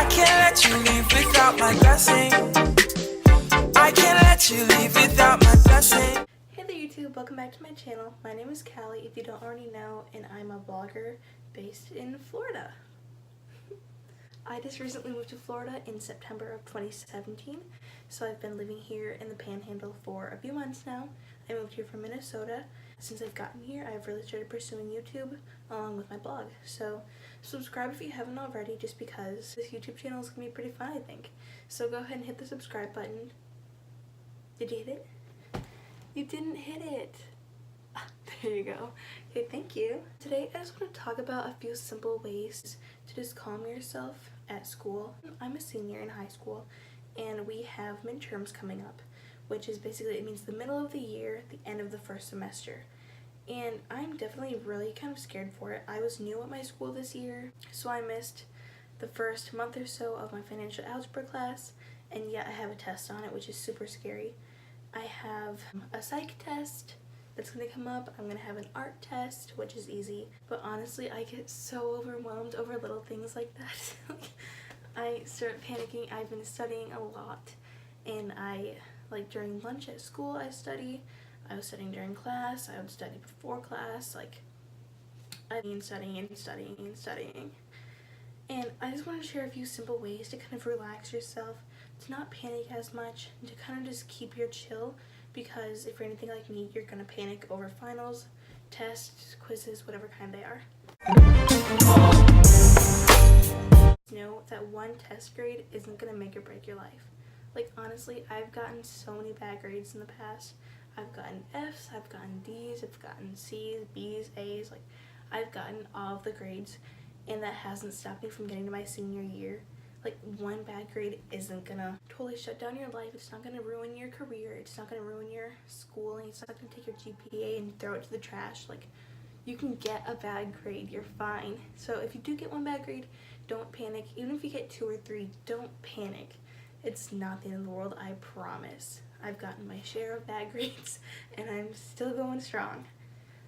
I can't let you leave without my blessing. I can't let you leave without my blessing. Hey there YouTube, welcome back to my channel. My name is Kalli, if you don't already know, and I'm a blogger based in Florida. I just recently moved to Florida in September of 2017, so I've been living here in the Panhandle for a few months now. I moved here from Minnesota. Since I've gotten here, I've really started pursuing YouTube along with my blog. So subscribe if you haven't already, just because this YouTube channel is going to be pretty fun, I think. So go ahead and hit the subscribe button. Did you hit it? You didn't hit it. There you go. Okay, thank you. Today I just want to talk about a few simple ways to just calm yourself at school. I'm a senior in high school and we have midterms coming up, which is basically, it means the middle of the year, the end of the first semester. And I'm definitely really kind of scared for it. I was new at my school this year, so I missed the first month or so of my financial algebra class, and yet I have a test on it, which is super scary. I have a psych test that's going to come up. I'm going to have an art test, which is easy. But honestly, I get so overwhelmed over little things like that. I start panicking. I've been studying a lot. And during lunch at school, I study. I was studying during class. I would study before class. I've been studying and studying and studying. And I just want to share a few simple ways to kind of relax yourself, to not panic as much, and to kind of just keep your chill, because if you're anything like me, you're going to panic over finals, tests, quizzes, whatever kind they are. Know that one test grade isn't going to make or break your life. Honestly, I've gotten so many bad grades in the past. I've gotten F's, I've gotten D's, I've gotten C's, B's, A's. I've gotten all of the grades, and that hasn't stopped me from getting to my senior year. One bad grade isn't gonna totally shut down your life. It's not gonna ruin your career. It's not gonna ruin your schooling. It's not gonna take your GPA and throw it to the trash. You can get a bad grade. You're fine. So if you do get one bad grade, don't panic. Even if you get 2 or 3, don't panic. It's not the end of the world, I promise. I've gotten my share of bad grades, and I'm still going strong.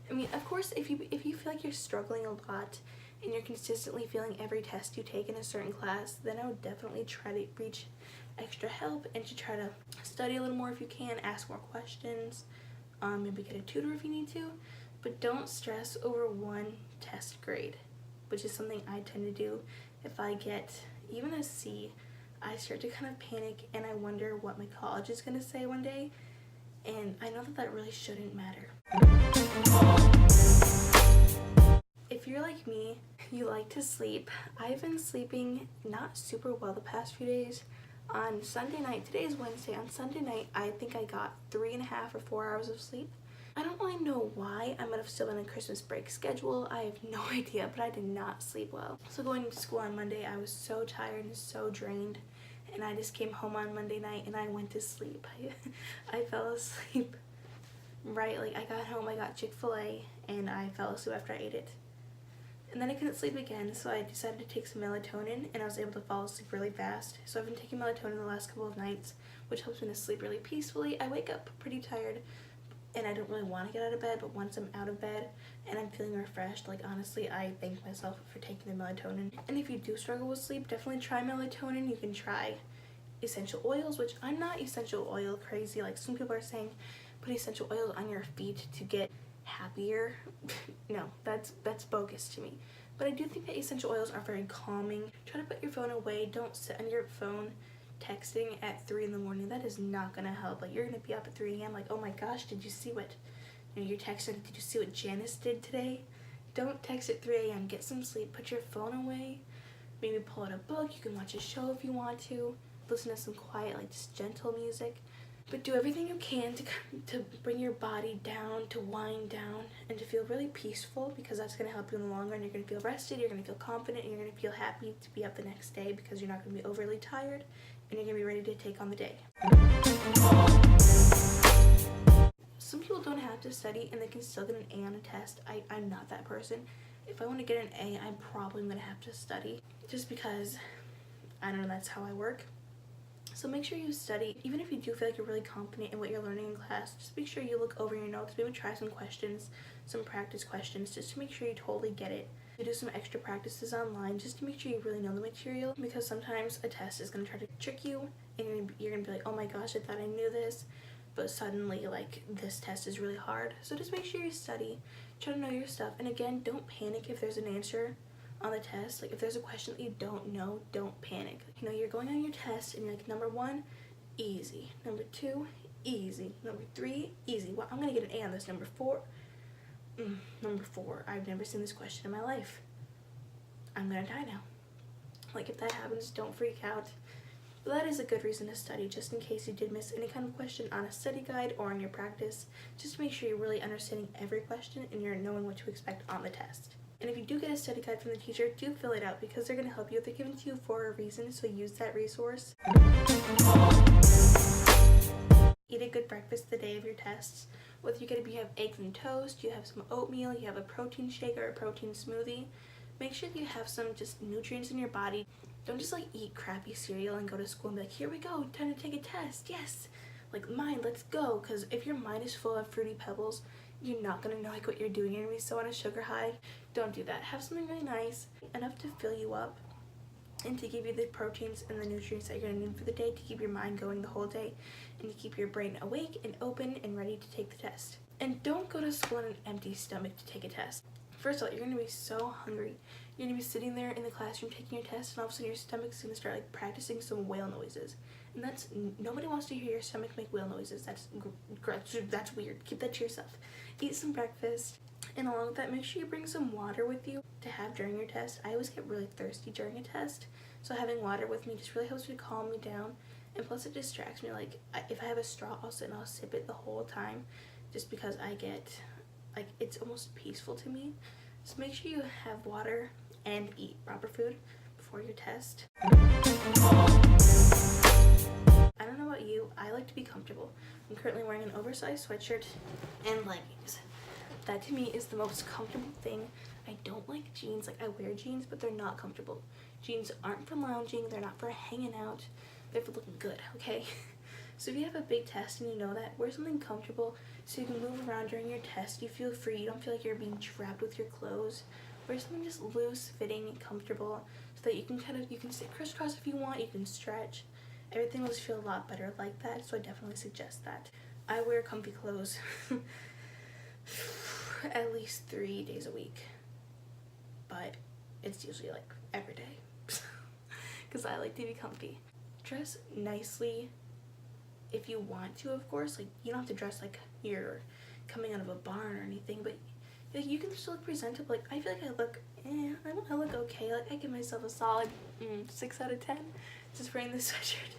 I mean, of course, if you feel like you're struggling a lot, and you're consistently failing every test you take in a certain class, then I would definitely try to reach extra help and to try to study a little more if you can, ask more questions, maybe get a tutor if you need to, but don't stress over one test grade, which is something I tend to do. If I get even a C, I start to kind of panic and I wonder what my college is going to say one day, and I know that really shouldn't matter. If you're like me, you like to sleep. I've been sleeping not super well the past few days. On Sunday night, today is Wednesday, on Sunday night I think I got 3.5 or 4 hours of sleep. I don't really know why. I might have still been in Christmas break schedule. I have no idea, but I did not sleep well. So going to school on Monday, I was so tired and so drained, and I just came home on Monday night and I went to sleep. I fell asleep right, I got home, I got Chick-fil-A, and I fell asleep after I ate it. And then I couldn't sleep again, so I decided to take some melatonin, and I was able to fall asleep really fast. So I've been taking melatonin the last couple of nights, which helps me to sleep really peacefully. I wake up pretty tired, and I don't really want to get out of bed, but once I'm out of bed and I'm feeling refreshed, honestly, I thank myself for taking the melatonin. And if you do struggle with sleep, definitely try melatonin. You can try essential oils, which I'm not essential oil crazy. Some people are saying put essential oils on your feet to get happier. No, that's bogus to me. But I do think that essential oils are very calming. Try to put your phone away. Don't sit on your phone texting at 3 in the morning. That is not gonna help. You're gonna be up at 3 a.m. Oh my gosh, did you see what you're texting? Did you see what Janice did today? Don't text at 3 a.m. Get some sleep. Put your phone away. Maybe pull out a book. You can watch a show if you want to. Listen to some quiet, just gentle music. But do everything you can to bring your body down, to wind down, and to feel really peaceful, because that's going to help you in the long run. You're going to feel rested, you're going to feel confident, and you're going to feel happy to be up the next day, because you're not going to be overly tired, and you're going to be ready to take on the day. Some people don't have to study, and they can still get an A on a test. I'm not that person. If I want to get an A, I'm probably going to have to study, just because, I don't know, that's how I work. So make sure you study. Even if you do feel like you're really confident in what you're learning in class, just make sure you look over your notes, maybe try some questions, some practice questions, just to make sure you totally get it. to do some extra practices online just to make sure you really know the material, because sometimes a test is going to try to trick you and you're going to be like, oh my gosh, I thought I knew this, but suddenly like this test is really hard. So just make sure you study, try to know your stuff, and again, don't panic if there's an answer on the test. Like if there's a question that you don't know, don't panic. You know, you're going on your test and you're like, number 1, easy. Number 2, easy. Number 3, easy. Well, I'm going to get an A on this. Number 4, I've never seen this question in my life. I'm gonna die now. Like if that happens, don't freak out. But that is a good reason to study, just in case you did miss any kind of question on a study guide or on your practice, just to make sure you're really understanding every question and you're knowing what to expect on the test. And if you do get a study guide from the teacher, do fill it out because they're going to help you. They're given to you for a reason, so use that resource. Eat a good breakfast the day of your tests. Whether you have eggs and toast, you have some oatmeal, you have a protein shake or a protein smoothie. Make sure that you have some just nutrients in your body. Don't just like eat crappy cereal and go to school and be like, here we go, time to take a test, yes. Like mind, let's go. Because if your mind is full of Fruity Pebbles, you're not going to know like what you're doing. You're going to be so on a sugar high. Don't do that. Have something really nice, enough to fill you up and to give you the proteins and the nutrients that you're going to need for the day to keep your mind going the whole day and to keep your brain awake and open and ready to take the test. And don't go to school on an empty stomach to take a test. First of all, you're going to be so hungry. You're going to be sitting there in the classroom taking your test, and all of a sudden your stomach's going to start like practicing some whale noises. And nobody wants to hear your stomach make whale noises. That's weird. Keep that to yourself. Eat some breakfast, and along with that, make sure you bring some water with you to have during your test. I always get really thirsty during a test, so having water with me just really helps me to calm me down, and plus it distracts me. Like if I have a straw, I'll sit and I'll sip it the whole time, just because I get like it's almost peaceful to me. So make sure you have water and eat proper food before your test. I don't know about you, I like to be comfortable. I'm currently wearing an oversized sweatshirt and leggings. That to me is the most comfortable thing. I don't like jeans. Like I wear jeans, but they're not comfortable. Jeans aren't for lounging, they're not for hanging out, they're for looking good, okay? So if you have a big test and you know that, wear something comfortable so you can move around during your test. You feel free, you don't feel like you're being trapped with your clothes. Wear something just loose, fitting, and comfortable so that you can sit crisscross if you want, you can stretch. Everything will just feel a lot better like that, so I definitely suggest that. I wear comfy clothes at least 3 days a week, but it's usually like every day because I like to be comfy. Dress nicely if you want to, of course. Like you don't have to dress like you're coming out of a barn or anything, but like you can still look presentable. Like I feel like I look okay. Like I give myself a solid 6 out of 10 just wearing this sweatshirt,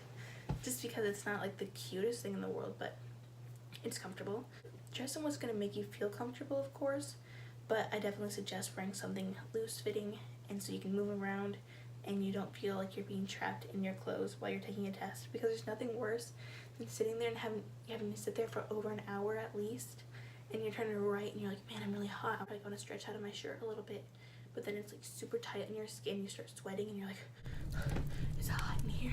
just because it's not like the cutest thing in the world, but it's comfortable. Dress in what's going to make you feel comfortable, of course, but I definitely suggest wearing something loose fitting and so you can move around and you don't feel like you're being trapped in your clothes while you're taking a test, because there's nothing worse than sitting there and having to sit there for over an hour at least, and you're trying to write and you're like, man, I'm really hot. I want to stretch out of my shirt a little bit, but then it's like super tight on your skin. You start sweating and you're like, it's hot in here.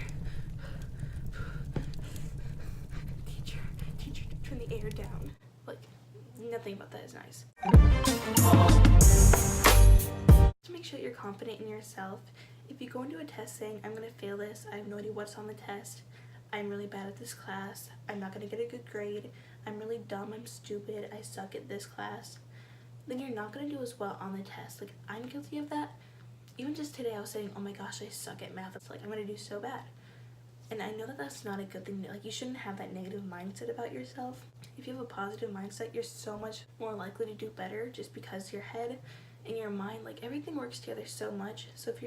Teacher, turn the air down. Like, nothing about that is nice. To make sure that you're confident in yourself. If you go into a test saying, I'm going to fail this, I have no idea what's on the test, I'm really bad at this class, I'm not going to get a good grade, I'm really dumb, I'm stupid, I suck at this class, then you're not going to do as well on the test. Like, I'm guilty of that. Even just today I was saying, oh my gosh, I suck at math. It's like, I'm going to do so bad. And I know that that's not a good thing. Like, you shouldn't have that negative mindset about yourself. If you have a positive mindset, you're so much more likely to do better, just because your head and your mind, like everything works together so much. So if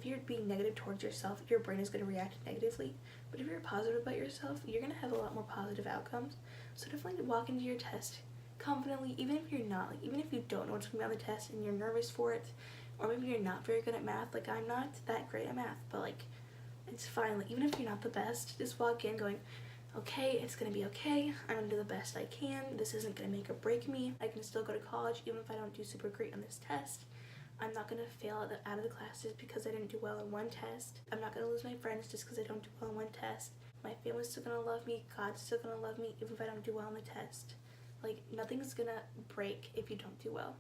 you're being negative towards yourself, your brain is going to react negatively. But if you're positive about yourself, you're going to have a lot more positive outcomes. So definitely walk into your test confidently, even if you're not, like even if you don't know what's going to be on the test and you're nervous for it, or maybe you're not very good at math. Like I'm not that great at math, but like it's fine. Like even if you're not the best, just walk in going, okay, it's gonna be okay. I'm gonna do the best I can. This isn't gonna make or break me. I can still go to college even if I don't do super great on this test. I'm not gonna fail out of the classes because I didn't do well in one test. I'm not gonna lose my friends just because I don't do well in one test. My family's still gonna love me. God's still gonna love me even if I don't do well on the test. Like nothing's gonna break if you don't do well.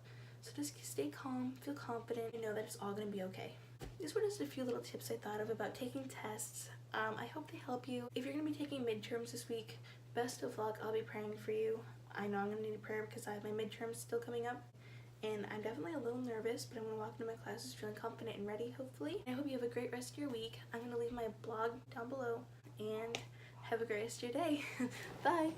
So just stay calm, feel confident, and know that it's all going to be okay. These were just a few little tips I thought of about taking tests. I hope they help you. If you're going to be taking midterms this week, best of luck. I'll be praying for you. I know I'm going to need a prayer because I have my midterms still coming up. And I'm definitely a little nervous, but I'm going to walk into my classes feeling confident and ready, hopefully. I hope you have a great rest of your week. I'm going to leave my blog down below, and have a great rest of your day. Bye!